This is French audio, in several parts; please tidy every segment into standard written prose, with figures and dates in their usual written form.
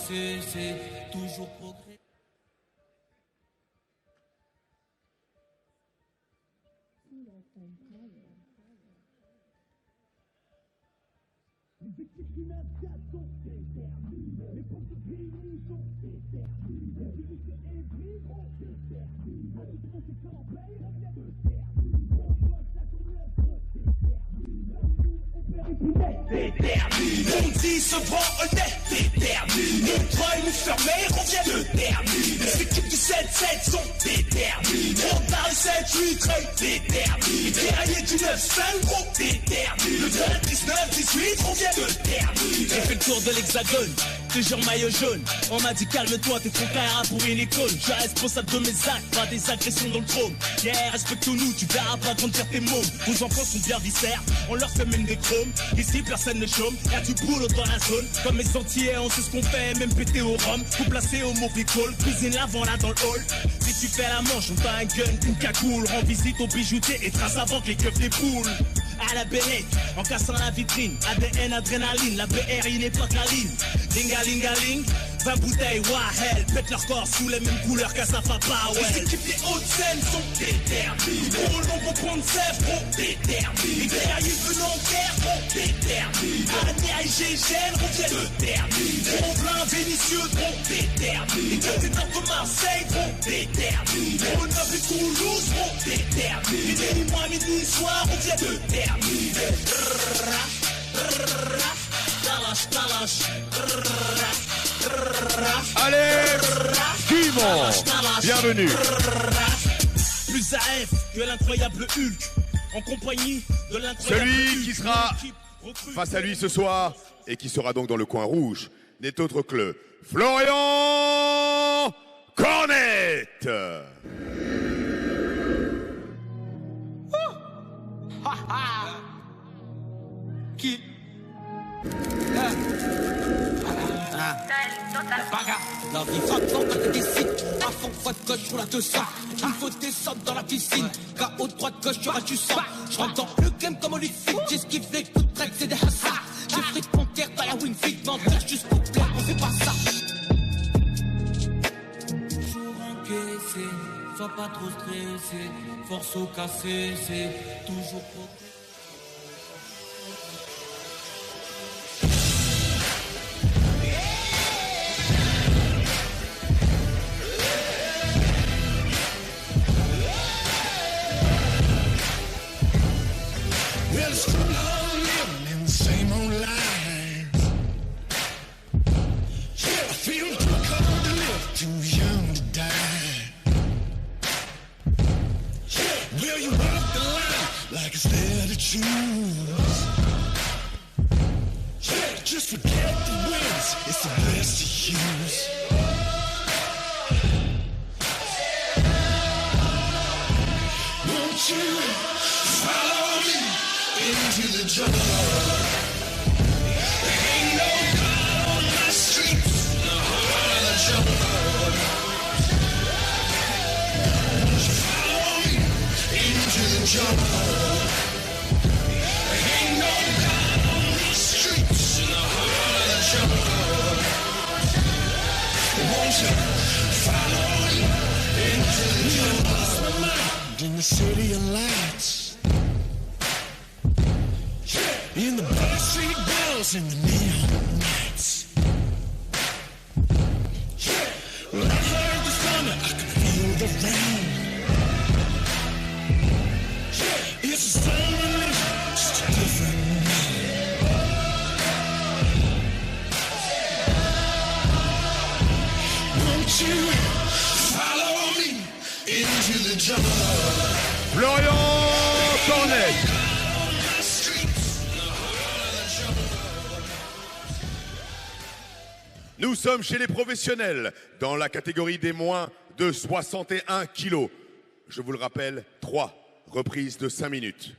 casser, c'est toujours progrès. Mon dit se vend honnête, déterminé. Montreuil, nous fermé, on vient de terminer. Les équipes du 7-7 sont déterminées. On parle 7-8, très déterminé. Les guerriers du 9-5, gros déterminé. Le 9-19-18, on vient de terminer. J'ai fait le tour de l'hexagone, toujours maillot jaune. On m'a dit calme-toi, t'es trop carré pour une icône. Je suis responsable de mes actes, pas des agressions dans le trône. Yeah, respecte-nous, tu verras pas grandir tes mômes. Nos enfants sont bien viscères, on leur fait même des chromes. Ici personne ne chôme, y'a du boulot dans la zone. Comme les Antillais, on sait ce qu'on fait, même pété au rhum. Tout placé au mauvais call, cuisine l'avant là dans le hall. Si tu fais la manche, on t'a un gun, une cagoule. Rends visite au bijoutier et trace avant que les keufs les poules. À la bellette, en cassant la vitrine. ADN, adrénaline, la BR, il n'est pas que la ligne. Linga-linga-ling, 20 bouteilles, wahel. Pète leur corps sous les mêmes couleurs qu'à sa papa, ouais. Les équipes des Hauts-de-Seine sont déterminées. Pour le nombre point de sèvres, gros déterminées. Les guerriers venant en guerre, gros déterminés. Arania et Gégène, on vient de terminer. Montblanc, Vénitieux, gros déterminés. Les conteneurs de Marseille, gros déterminés. Grenoble et Toulouse, gros déterminés. Minuit, mois, minuit, soir, on vient de terminer. Allez, Simon, bienvenue. Plus AF que l'incroyable Hulk, en compagnie de l'incroyable Celui Hulk. qui sera face à lui ce soir et qui sera donc dans le coin rouge n'est autre que Florian Cornette. Qui la vie frappe quand tu décides. À fond, droite, gauche, roule à 200. Il faut descendre dans la piscine. KO, droite, gauche, tu auras du sang. Je rentre dans le game comme Holyfield. J'esquive les coups de track, c'est des hasards. J'ai pris de panthère, t'as la Winfield. Mentir jusqu'au clair, on fait pas ça. Toujours encaissé, sois pas trop stressé. Force au café, c'est toujours progrès. Well, it's too long living in the same old life. Yeah, I feel too cold to live, too young to die. Yeah, well, you walk the line like it's there to choose. Yeah, just forget the wins, it's the best to use. Won't you follow me into the jungle? There ain't no God on my streets, in the heart of the jungle. Won't you follow me into the jungle? There ain't no God on my streets, in the heart of the jungle. Won't you follow me into the jungle? In the city of lights, in the backstreet girls and the neon nights. Well, I heard the thunder, I can feel the rain. It's the same religion, just a different name. Won't you follow me into the jungle? Florian Cornette. Nous sommes chez les professionnels dans la catégorie des moins de 61 kilos. Je vous le rappelle, 3 reprises de 5 minutes.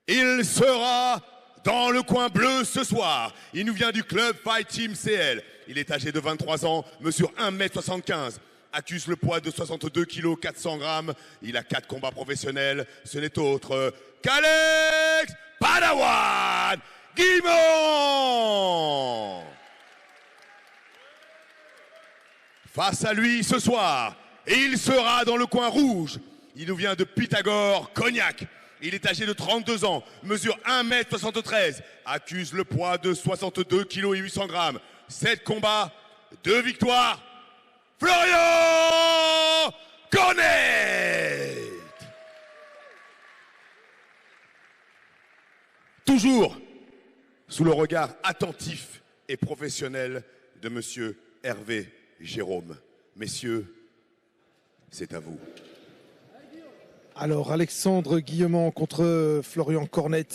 Il sera dans le coin bleu ce soir. Il nous vient du club Fight Team CL. Il est âgé de 23 ans, mesure 1m75. Accuse le poids de 62 kg 400 grammes. Il a 4 combats professionnels. Ce n'est autre qu'Alex Padawan Guimond. Face à lui ce soir, et il sera dans le coin rouge. Il nous vient de Pythagore, Cognac. Il est âgé de 32 ans, mesure 1m73, accuse le poids de 62 kg et 800 grammes. 7 combats, 2 victoires. Florian Cornet! Toujours sous le regard attentif et professionnel de monsieur Hervé Jérôme. Messieurs, c'est à vous. Alors, Alexandre Guillemont contre Florian Cornet.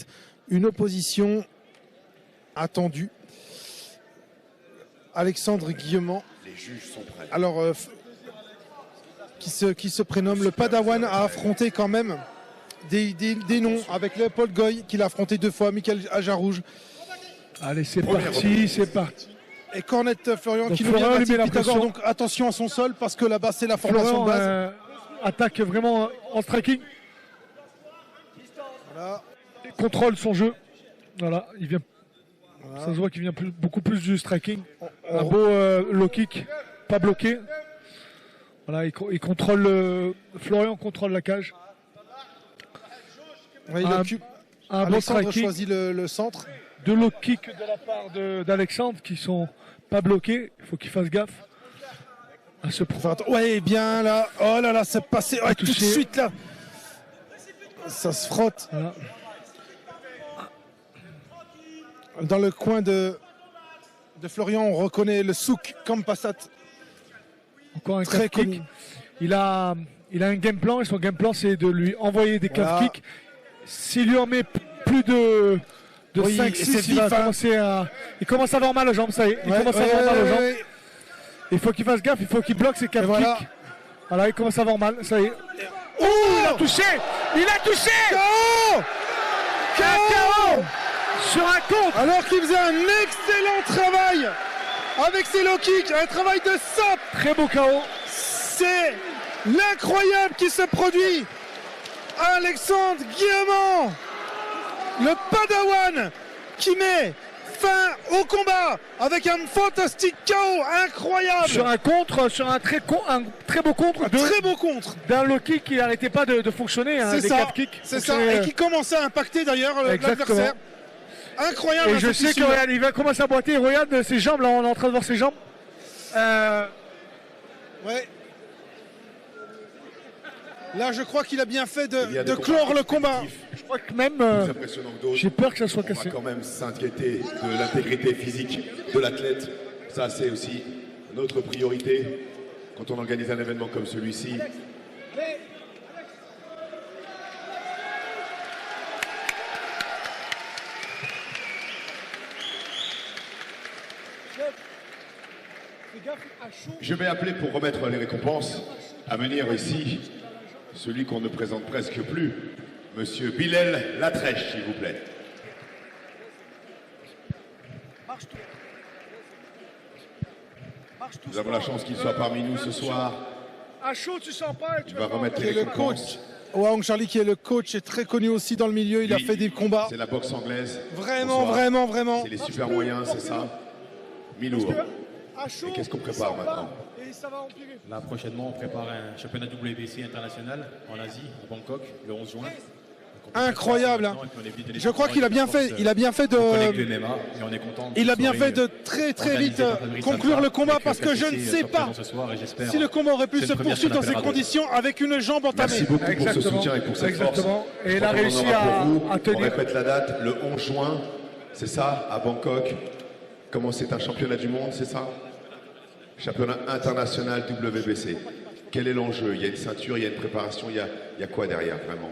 Une opposition attendue. Alexandre Guillemont. Les juges sont prêts. Alors, qui se prénomme le Padawan, a affronté quand même des noms avec Léopold Goy, qu'il a affronté 2 fois, Michael Ajarouge. Allez, c'est parti, c'est parti. Et Cornet, Florian, donc qui nous vient de Pythagore, donc pression. attention à son sol, parce que là-bas, c'est la formation de base. Attaque vraiment en striking. Voilà. Il contrôle son jeu. Voilà, il vient. Voilà. Ça se voit qu'il vient beaucoup plus du striking. Un beau low kick, pas bloqué. Voilà, il contrôle. Florian contrôle la cage. Ouais, un bon Alexandre striking. choisit le centre. 2 low kicks de la part d'Alexandre qui sont pas bloqués. Il faut qu'il fasse gaffe à ce point. Ouais, bien là. Oh là là, c'est passé. Ouais, tout de suite là. Ça se frotte. Voilà. Dans le coin de Florian, on reconnaît le souk comme Passat. Encore un Très calf kick. connu. Il a un game plan et son game plan c'est de lui envoyer des calf kicks. S'il lui en met plus de 5-6, il commence à avoir mal aux jambes, ça y est. Il commence à avoir mal aux jambes. Il faut qu'il fasse gaffe, il faut qu'il bloque ses calf kicks. Voilà, il commence à avoir mal, ça y est. Oh, il a touché. KO KO sur un contre. Alors qu'il faisait un excellent travail avec ses low kicks, un travail de sape. Très beau KO. C'est l'incroyable qui se produit. Alexandre Guillemont, le Padawan, qui met fin au combat avec un fantastique KO incroyable. Sur un contre, sur un très beau contre. Très beau contre. D'un low kick qui n'arrêtait pas de fonctionner. C'est des ça. calf kicks. C'est ça. Et qui commençait à impacter d'ailleurs l'adversaire. Incroyable. Et je sais qu'il va commencer à boiter. Regarde ses jambes, là, on est en train de voir ses jambes. Ouais. Là, je crois qu'il a bien fait de clore le combat. Je crois que même, j'ai peur que ça soit cassé. On va quand même s'inquiéter de l'intégrité physique de l'athlète. Ça, c'est aussi notre priorité quand on organise un événement comme celui-ci. Je vais appeler pour remettre les récompenses à venir ici celui qu'on ne présente presque plus, monsieur Bilal Latrèche, s'il vous plaît. Nous avons la chance qu'il soit parmi nous ce soir. À chaud, tu sens pas. Il va remettre les récompenses. Wang Charlie, qui est le coach, est très connu aussi dans le milieu. Il a fait des combats. C'est la boxe anglaise. Vraiment, vraiment, vraiment. C'est les super moyens, c'est ça. Mi-lourd. Et qu'est-ce qu'on prépare maintenant? Là, prochainement, on prépare un championnat WBC international en Asie, à Bangkok, le 11 juin. Incroyable. Hein. Je crois qu'il a bien fait. Il a bien fait de. Il a bien fait de très vite conclure le combat parce que je ne sais pas si le combat aurait pu se poursuivre dans ces conditions avec une jambe entamée. Merci beaucoup pour ce soutien et pour cette force. Et il a réussi à tenir. On répète la date, le 11 juin, c'est ça, à Bangkok. Comment c'est un championnat du monde, c'est ça? Championnat international WBC. Quel est l'enjeu? Il y a une ceinture, il y a une préparation, il y a quoi derrière vraiment?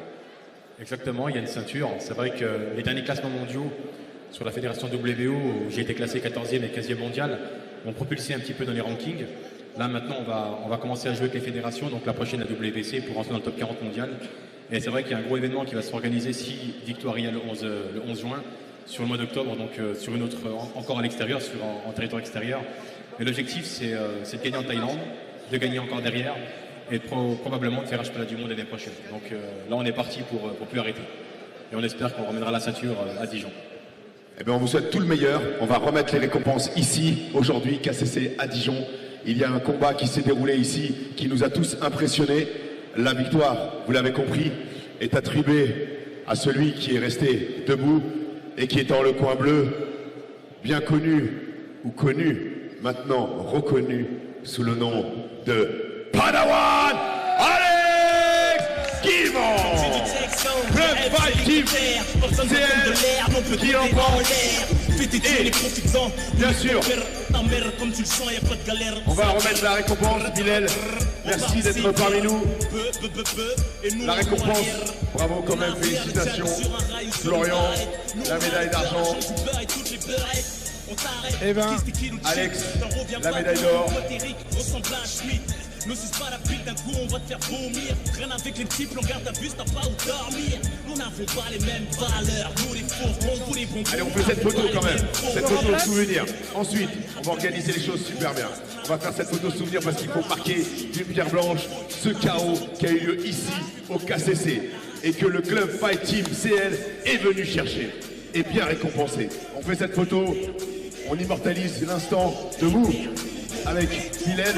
Exactement, il y a une ceinture. C'est vrai que les derniers classements mondiaux sur la fédération WBO, où j'ai été classé 14e et 15e mondial, m'ont propulsé un petit peu dans les rankings. Là maintenant, on va commencer à jouer avec les fédérations, donc la prochaine la WBC pour rentrer dans le top 40 mondial. Et c'est vrai qu'il y a un gros événement qui va s'organiser si victoire il y a le 11 juin, sur le mois d'octobre, donc sur une autre, encore à l'extérieur, en territoire extérieur. Et l'objectif, c'est de gagner en Thaïlande, de gagner encore derrière, et probablement de faire un championnat du monde l'année prochaine. Donc là, on est parti pour plus arrêter. Et on espère qu'on ramènera la ceinture à Dijon. Eh bien, on vous souhaite tout le meilleur. On va remettre les récompenses ici, aujourd'hui, KCC à Dijon. Il y a un combat qui s'est déroulé ici, qui nous a tous impressionnés. La victoire, vous l'avez compris, est attribuée à celui qui est resté debout et qui est dans le coin bleu, bien connu ou connu, maintenant reconnu sous le nom de Padawan Alex Guillemont. Club Fight Team CL qui emporte. Et bien sûr, on va remettre la récompense. Bilal, merci d'être parmi nous. La récompense, bravo quand même, félicitations. Florian, la médaille d'argent. Eh ben, Alex, la médaille d'or. Ne suce pas la pique d'un coup, on va te faire vomir. Traîne avec les types, on garde ta bus, t'as pas où dormir. Nous n'avons pas les mêmes valeurs, nous les faux, vous les bons. Allez, on fait cette photo quand même, cette photo souvenir. Ensuite, on va organiser les choses super bien. On va faire cette photo souvenir parce qu'il faut marquer d'une pierre blanche ce chaos qui a eu lieu ici au KCC et que le Club Fight Team CL est venu chercher et bien récompensé. On fait cette photo, on immortalise l'instant de vous avec Bilal.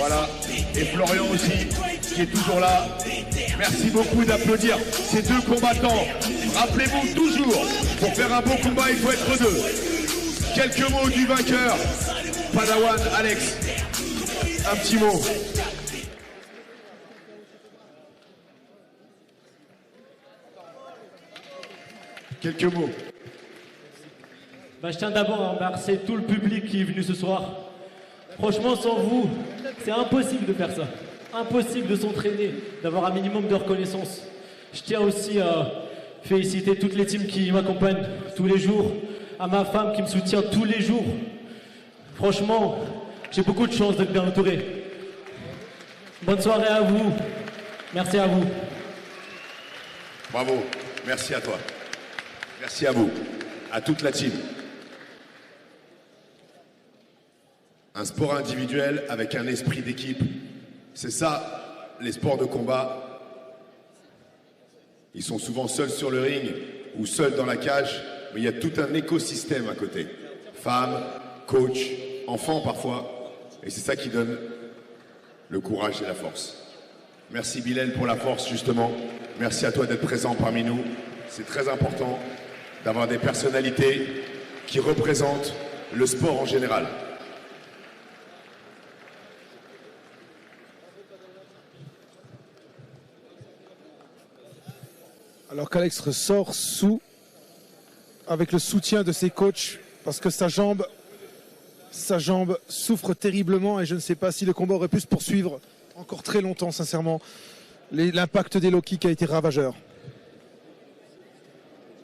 Voilà, et Florian aussi, qui est toujours là. Merci beaucoup d'applaudir ces deux combattants. Rappelez-vous toujours, pour faire un bon combat, il faut être deux. Quelques mots du vainqueur, Padawan Alex. Un petit mot. Quelques mots. Je tiens d'abord à remercier tout le public qui est venu ce soir. Franchement, sans vous, c'est impossible de faire ça. Impossible de s'entraîner, d'avoir un minimum de reconnaissance. Je tiens aussi à féliciter toutes les teams qui m'accompagnent tous les jours, à ma femme qui me soutient tous les jours. Franchement, j'ai beaucoup de chance d'être bien entouré. Bonne soirée à vous. Merci à vous. Bravo, merci à toi. Merci à vous, à toute la team. Un sport individuel avec un esprit d'équipe. C'est ça, les sports de combat. Ils sont souvent seuls sur le ring ou seuls dans la cage, mais il y a tout un écosystème à côté. Femmes, coach, enfants parfois. Et c'est ça qui donne le courage et la force. Merci Bilal pour la force, justement. Merci à toi d'être présent parmi nous. C'est très important d'avoir des personnalités qui représentent le sport en général. Alors qu'Alex ressort avec le soutien de ses coachs, parce que sa jambe souffre terriblement et je ne sais pas si le combat aurait pu se poursuivre encore très longtemps, sincèrement. L'impact des low kicks a été ravageur.